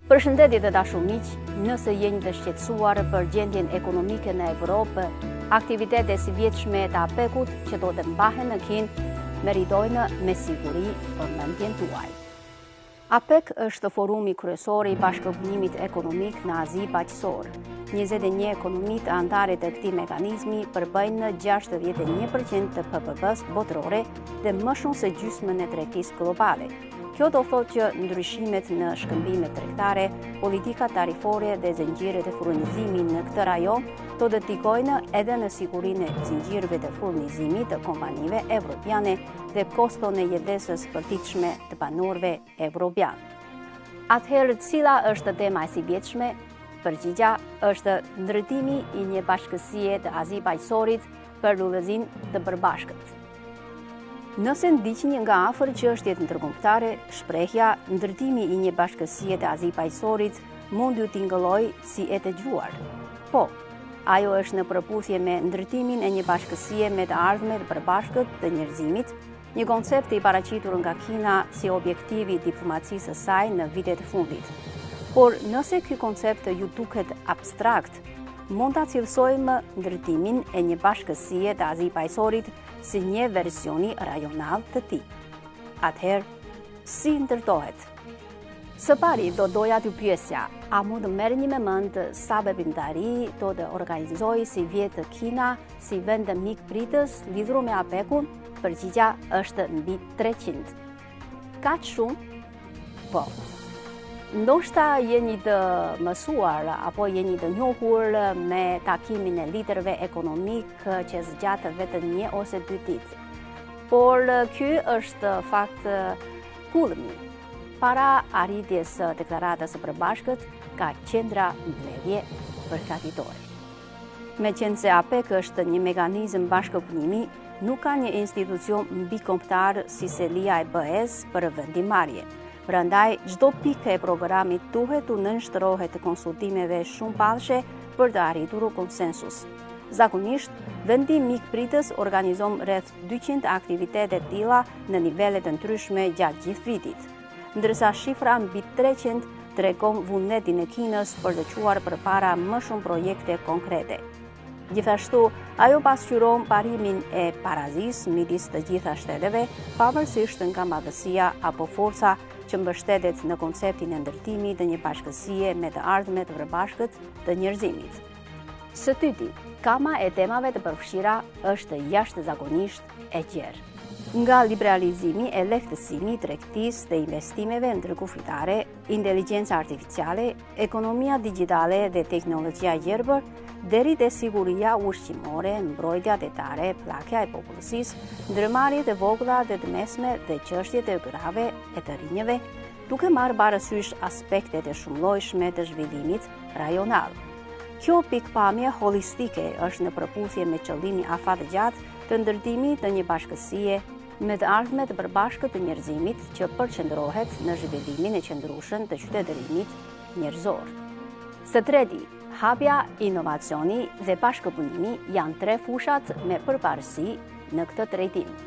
Përshëndetje të dashur miq, nëse jeni të shqetësuar për gjendjen ekonomike në Evropë, aktivitetet e sivjetshme të APEC-ut që do të mbahen në Kinë meritojnë me siguri përmendjen tuaj. APEC është forumi kryesor i bashkëpunimit ekonomik në Azi Baqësor. 21 ekonomitë anëtare të këtij mekanizmi përbëjnë 61% të PPP-s botërore dhe më shumë se gjysmën e tregtisë globale. Kjo do thotë që ndryshimet në shkëmbimet tregtare, politika tarifore dhe zinxhiret e furnizimit në këtë rajon do të ndikojnë edhe në sigurinë e zinxhirëve të furnizimit të kompanive evropiane dhe koston e jetesës përditshme të banorëve evropian. Atëherë, cila është tema e sivjetshme? Përgjigja është ndërtimi i një bashkësie të Azi Baqësorit për udhëzimin të përbashkët. Nëse ndiqni nga afër çështjet ndërkombëtare, shprehja ndërtimi i një bashkësie të Azi Baqësorit mund ju tingëllojë si e dëgjuar. Po, ajo është në përputhje me ndërtimin e një bashkësie me të ardhmet të përbashkët të njerëzimit, një koncept i paraqitur nga Kina si objektivi i diplomacisë së saj në vitet e fundit. Por nëse ky koncept ju duket abstrakt, mund ta cilësojmë ndërtimin e një bashkësie të Azi Baqësorit si një versioni rajonal të tij. Atëherë, si ndërtohet? Së pari do doja t'ju pyesja, a mund të merrni me mend sa veprimtari do të organizojë si vjet Kina si vend mik pritës lidhur me APEC-un? Përgjigja është mbi 300. Kaq shumë? Po. Ndoshta jeni të mësuar apo jeni të njohur me takimin e liderëve ekonomik që zgjatë vetëm 1 ose 2 ditë. Por ky është fakt kullëmi. Para arritjes së deklaratës së përbashkët ka qendra mbledhje përgatitore. Meqense APEC është një mekanizëm bashkëpunimi, nuk ka një institucion mbikombëtar si selia e BE-s për vendimarrje. Prandaj, çdo pikë e programit duhet të nënshtrohet të konsultimeve shumëpallëshe për të arritur konsensus. Zakonisht, vendi mikpritës organizon rreth 200 aktivitete të tilla në nivele të ndryshme gjatë gjithë vitit, ndërsa shifra mbi 300 tregon vullnetin e Kinës për të çuar përpara më shumë projekte konkrete. Gjithashtu, ajo pasqyron parimin e parazisë midis të gjitha shteteve, pavarësisht nga madhësia apo forca që mbështetet në konceptin e ndërtimit të një bashkësie me të ardhmet të përbashkët të njerëzimit. Së tyti, gama e temave të përfshira është jashtëzakonisht e gjerë. Nga liberalizimi e lehtësimit tregtisë dhe investimeve ndërkufitare, inteligjenca artificiale, ekonomia digjitale dhe teknologjia gjerbër, deri te siguria ushqimore, mbrojtja detare, pllakja e popullsisë, ndërmarrjet e vogla dhe të mesme dhe çështjet e grave e të rinjve, duke marrë parasysh aspektet e shumëllojshme të zhvillimit rajonal. Kjo pikpamje holistike është në përputhje me qëllimin afatgjatë të ndërtimit të një bashkësie me të ardhmet të përbashkët të njerëzimit që përqendrohet në zhvillimin e qëndrueshëm të qytetërimit njerëzor. Së treti, hapja, inovacioni dhe bashkëpunimi janë 3 fushat me përparësi në këtë drejtim.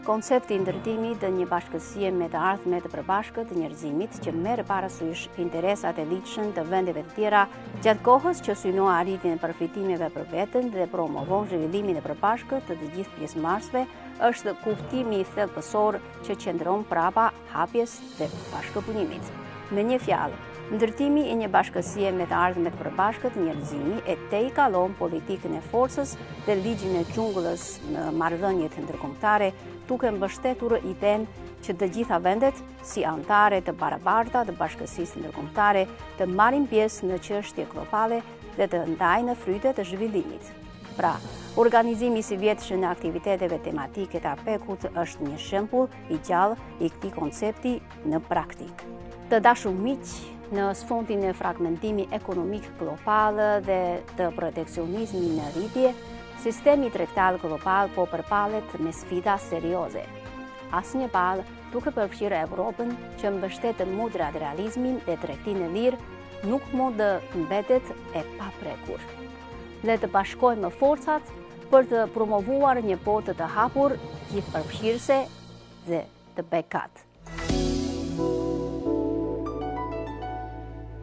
Koncepti i ndërtimit të një bashkësie me të ardhmet të përbashkët të njerëzimit që merr parasysh interesat e lidhshëm të vendeve të tjera gjatë kohës që synon arritjen e përfitimeve për veten dhe promovon zhvillimin e përbashkët të gjithë pjesëmarrësve, është kuptimi i thelbësor që qëndron prapa hapjes dhe bashkëpunimit. Me një fjalë, ndërtimi i një bashkësie me të ardhmet të përbashkët të njerëzimit e tejkallon politikën e forcës dhe ligjin e xhungullës në marrëdhëniet ndërkombëtare, duke mbështetur idenë që të gjitha vendet, si anëtare të barabarta të bashkësisë ndërkombëtare, të marrin pjesë në çështje globale dhe të ndajnë frytet e zhvillimit. Pra, organizimi i sivjetshëm në aktiviteteve tematike të APEC-ut është një shembull i gjallë i këtij koncepti në praktikë. Të dashur miq, në sfondin e fragmentimit ekonomik global dhe të proteksionizmit në rritje, sistemi tregtar global po përballet me sfida serioze. Asnjë palë, duke përfshirë Evropën, që mbështet multilateralizmin dhe tregtinë e lirë, nuk mund të mbetet e paprekur. Le të bashkojmë forcat për të promovuar një botë të hapur, gjithëpërfshirëse dhe të bekat.